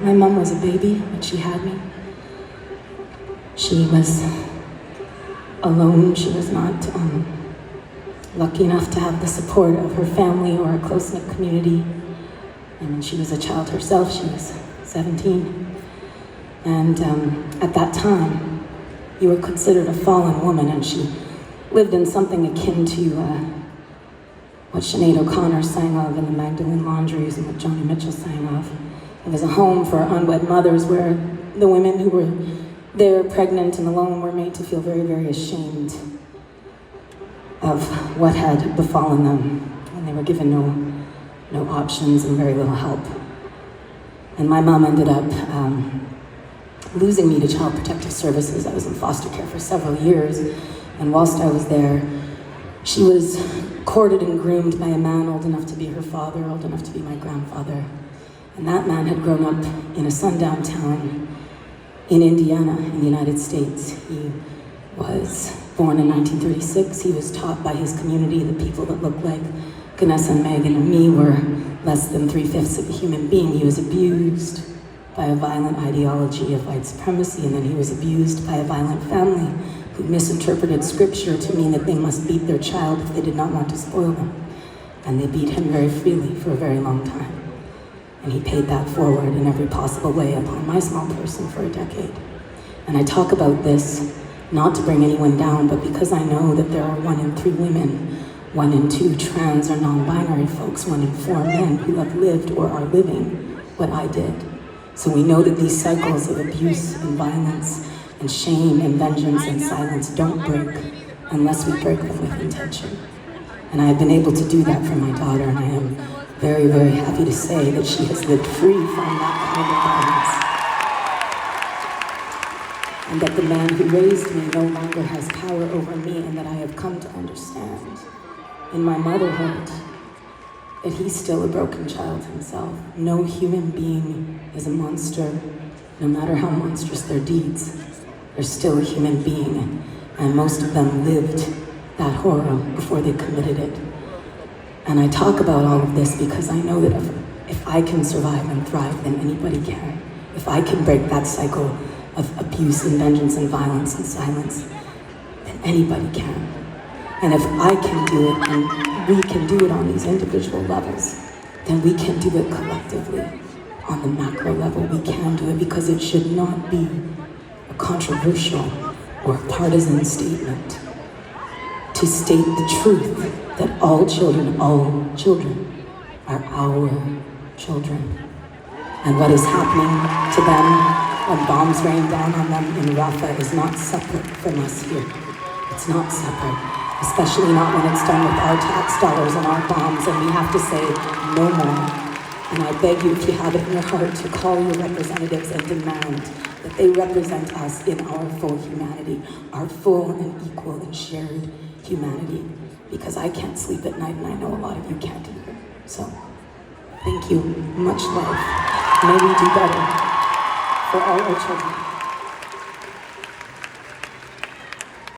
My mom was a baby when she had me. She was alone. She was not lucky enough to have the support of her family or a close-knit community. And when she was a child herself, she was 17. And at that time, you were considered a fallen woman, and she lived in something akin to what Sinead O'Connor sang of in the Magdalene Laundries and what Joni Mitchell sang of. It was a home for unwed mothers where the women who were there pregnant and alone were made to feel very, very ashamed of what had befallen them when they were given no options and very little help. And my mom ended up losing me to Child Protective Services. I was in foster care for several years, and whilst I was there, she was courted and groomed by a man old enough to be her father, old enough to be my grandfather. And that man had grown up in a sundown town in Indiana, in the United States. He was born in 1936. He was taught by his community that people that looked like Ganessa and Megan and me were less than 3/5 of a human being. He was abused by a violent ideology of white supremacy, and then he was abused by a violent family who misinterpreted scripture to mean that they must beat their child if they did not want to spoil them. And they beat him very freely for a very long time. And he paid that forward in every possible way upon my small person for a decade. And I talk about this not to bring anyone down, but because I know that there are 1 in 3 women, 1 in 2 trans or non-binary folks, 1 in 4 men who have lived or are living what I did. So we know that these cycles of abuse and violence and shame and vengeance and silence don't break unless we break them with intention. And I have been able to do that for my daughter, and I am very, very happy to say that she has lived free from that kind of violence. And that the man who raised me no longer has power over me, and that I have come to understand in my motherhood that he's still a broken child himself. No human being is a monster, no matter how monstrous their deeds. They're still a human being, and most of them lived that horror before they committed it. And I talk about all of this because I know that if I can survive and thrive, then anybody can. If I can break that cycle of abuse and vengeance and violence and silence, then anybody can. And if I can do it, and we can do it on these individual levels, then we can do it collectively on the macro level. We can do it because it should not be a controversial or partisan statement to state the truth that all children are our children. And what is happening to them when bombs rain down on them in Rafah is not separate from us here. It's not separate, especially not when it's done with our tax dollars and our bombs, and we have to say no more. And I beg you, if you have it in your heart, to call your representatives and demand that they represent us in our full humanity, our full and equal and shared humanity, because I can't sleep at night, and I know a lot of you can't either. So, thank you. Much love. May we do better for all our children.